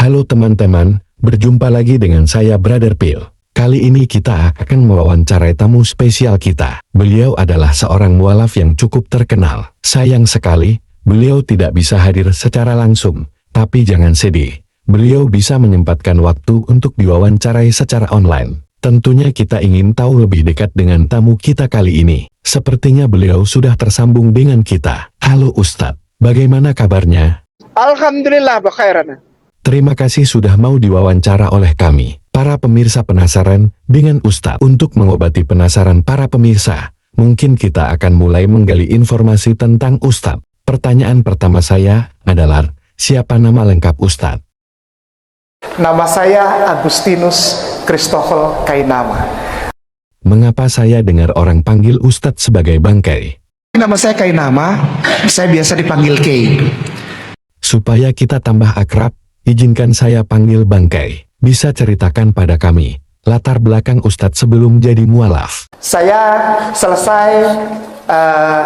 Halo teman-teman, berjumpa lagi dengan saya Brother Phil. Kali ini kita akan mewawancarai tamu spesial kita. Beliau adalah seorang mualaf yang cukup terkenal. Sayang sekali, beliau tidak bisa hadir secara langsung. Tapi jangan sedih, beliau bisa menyempatkan waktu untuk diwawancarai secara online. Tentunya kita ingin tahu lebih dekat dengan tamu kita kali ini. Sepertinya beliau sudah tersambung dengan kita. Halo Ustadz, bagaimana kabarnya? Alhamdulillah, bakhairan. Terima kasih sudah mau diwawancara oleh kami. Para pemirsa penasaran dengan Ustadz. Untuk mengobati penasaran para pemirsa, mungkin kita akan mulai menggali informasi tentang Ustadz. Pertanyaan pertama saya adalah, siapa nama lengkap Ustadz? Nama saya Agustinus Christoffel Kainama. Mengapa saya dengar orang panggil Ustadz sebagai Bangkai? Nama saya Kainama, saya biasa dipanggil Kay. Supaya kita tambah akrab, izinkan saya panggil Bangkai. Bisa ceritakan pada kami latar belakang Ustadz sebelum jadi mualaf. Saya selesai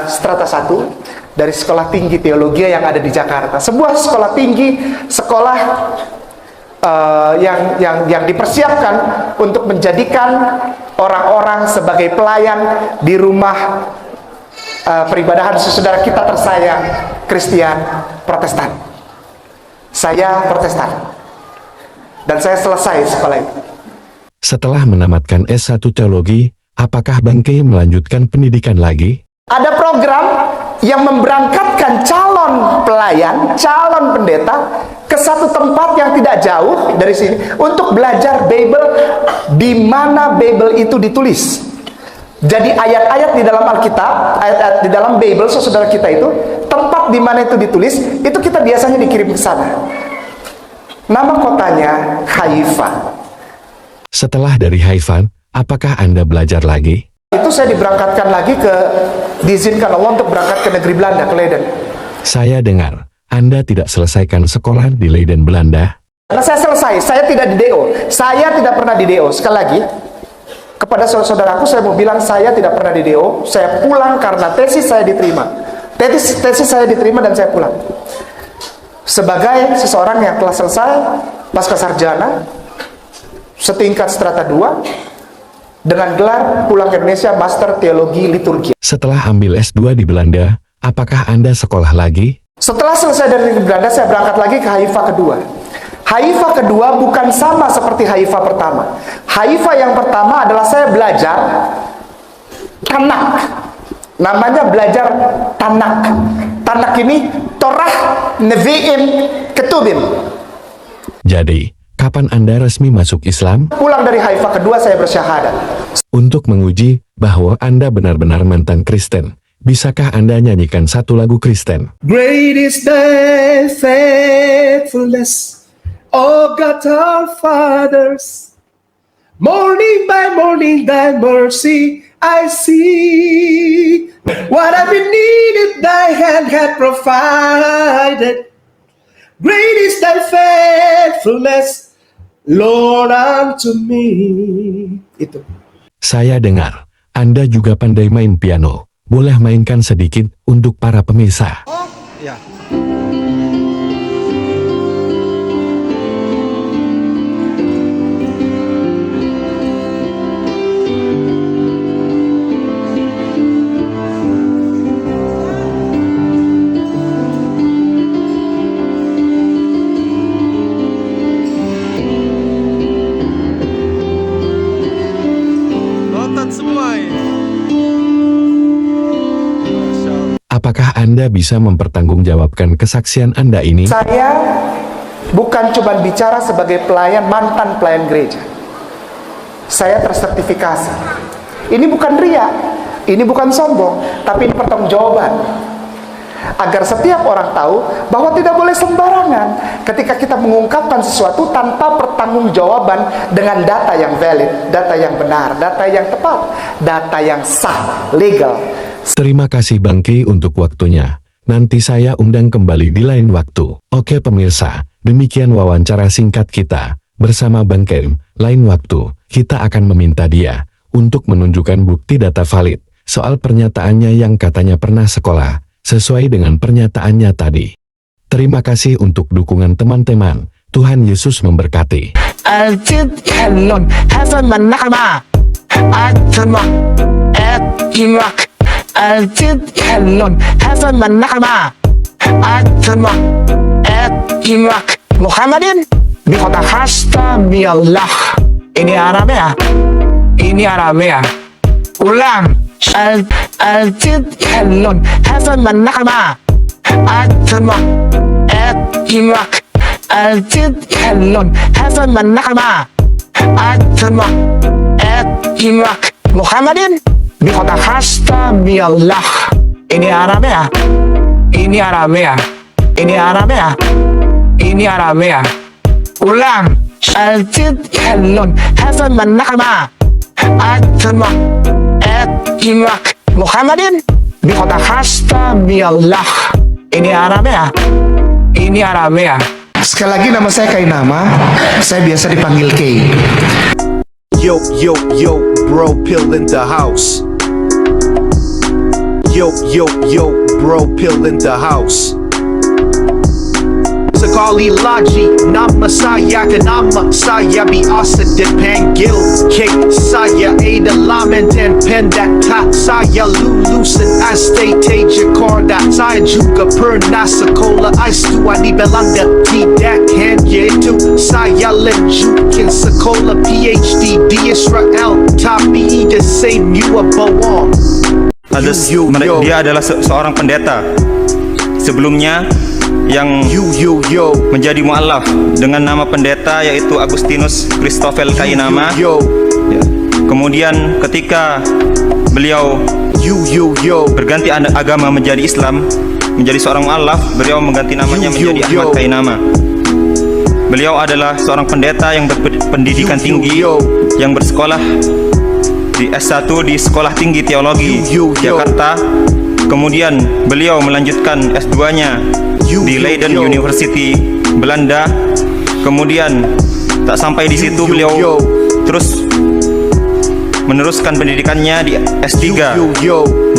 strata 1 dari Sekolah Tinggi Teologi yang ada di Jakarta. Sebuah sekolah tinggi, sekolah yang dipersiapkan untuk menjadikan orang-orang sebagai pelayan di rumah peribadahan saudara kita tersayang, Kristen Protestan. Saya Protestan, dan saya selesai sekolah itu. Setelah menamatkan S1 Teologi, apakah Bangkai melanjutkan pendidikan lagi? Ada program yang memberangkatkan calon pelayan, calon pendeta ke satu tempat yang tidak jauh dari sini untuk belajar Bible di mana Bible itu ditulis. Jadi ayat-ayat di dalam Alkitab, ayat-ayat di dalam Bible saudara kita itu, tempat di mana itu ditulis, itu kita biasanya dikirim ke sana. Nama kotanya Haifa. Setelah dari Haifa, apakah Anda belajar lagi? Itu saya diberangkatkan lagi diizinkan Allah untuk berangkat ke negeri Belanda, ke Leiden. Saya dengar, Anda tidak selesaikan sekolah di Leiden, Belanda. Karena saya selesai, saya tidak di DO. Saya tidak pernah di DO. Sekali lagi, kepada saudaraku saya mau bilang saya tidak pernah di DO. Saya pulang karena tesis saya diterima. Tesis saya diterima dan saya pulang. Sebagai seseorang yang telah selesai pasca sarjana setingkat strata 2 dengan gelar pulang ke Indonesia Master Teologi Liturgi. Setelah ambil S2 di Belanda, apakah Anda sekolah lagi? Setelah selesai dari Belanda, saya berangkat lagi ke Haifa kedua. Haifa kedua bukan sama seperti Haifa pertama. Haifa yang pertama adalah saya belajar Tanak. Namanya belajar Tanak. Tanak ini Torah, Nevi'im, Ketubim. Jadi, kapan Anda resmi masuk Islam? Pulang dari Haifa kedua saya bersyahadat. Untuk menguji bahwa Anda benar-benar mantan Kristen, bisakah Anda nyanyikan satu lagu Kristen? Great is thy faithfulness, O God our fathers. Morning by morning thy mercy I see. What I've been needed thy hand had provided. Great is thy faithfulness, Lord, unto me. Itu. Saya dengar, Anda juga pandai main piano. Boleh mainkan sedikit untuk para pemirsa? Ya. Apakah Anda bisa mempertanggungjawabkan kesaksian Anda ini? Saya bukan cuma bicara sebagai pelayan, mantan pelayan gereja. Saya tersertifikasi. Ini bukan ria, ini bukan sombong, tapi ini pertanggungjawaban. Agar setiap orang tahu bahwa tidak boleh sembarangan ketika kita mengungkapkan sesuatu tanpa pertanggungjawaban dengan data yang valid, data yang benar, data yang tepat, data yang sah, legal. Terima kasih Bangkai untuk waktunya. Nanti saya undang kembali di lain waktu. Oke pemirsa, demikian wawancara singkat kita bersama Bangkai. Lain waktu, kita akan meminta dia untuk menunjukkan bukti data valid soal pernyataannya yang katanya pernah sekolah, sesuai dengan pernyataannya tadi. Terima kasih untuk dukungan teman-teman. Tuhan Yesus memberkati. Altit helon heaven manakama atma imak altit helon heaven manakama atma imak Muhammadin di kota hasta miallah. Ini Arabia, ini Arabia. Ulang. Altit helon heaven manakama atma imak altit helon heaven manakama atma imak Muhammadin di kota hasta miallah. Ini Arabia, ini Arabia, ini Arabia, ini Arabia. Ulang. Altit helon heaven manakama atma imak Muhammadin di kota hasta miallah. Ini Arabia, ini Arabia. Sekali lagi nama saya Kainama, saya biasa dipanggil Kay. Yo, yo, yo, bro, pill in the house. Yo, yo, yo, bro, pill in the house. Sekali lagi nama saya Kenama saya biasa dipanggil K. Saya adalah mantan pendeta. Saya lulusan STT Jakarta. Saya juga pernah sekolah S2 di Belanda. Tidak hanya itu, saya lanjutkan sekolah PhD di Israel. Tapi the same you are bohong. Dia adalah seorang pendeta sebelumnya yang menjadi mu'alaf dengan nama pendeta yaitu Agustinus Christoffel Kainama. Ya. Kemudian ketika beliau berganti agama menjadi Islam, menjadi seorang mu'alaf, beliau mengganti namanya menjadi Ahmad Kainama. Beliau adalah seorang pendeta yang berpendidikan tinggi, yang bersekolah di S1 di Sekolah Tinggi Teologi Jakarta. Kemudian beliau melanjutkan S2-nya di Leiden University Belanda. Kemudian tak sampai di situ, beliau terus meneruskan pendidikannya di S3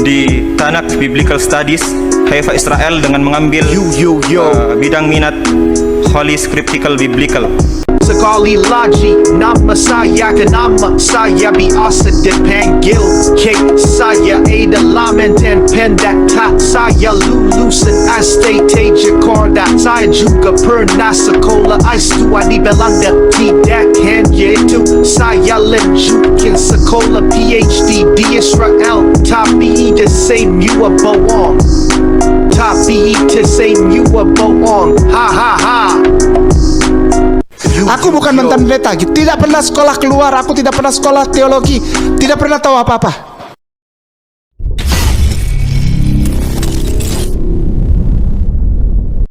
di Tanakh Biblical Studies Haifa Israel dengan mengambil bidang minat Holy Scriptical Biblical. Sekali lagi nama saya Kenama saya biasa dipanggil K. Saya adalah mantan pendeta. Saya lulusan STT Jakarta. Saya juga pernah sekolah S2 di Belanda. Tidak hanya itu, saya lanjutkan sekolah PhD di Israel. Tapi the same you are bohong. Tapi the same you are bohong. Ha ha ha. Aku bukan mantan pendeta, tidak pernah sekolah keluar, aku tidak pernah sekolah teologi, tidak pernah tahu apa-apa.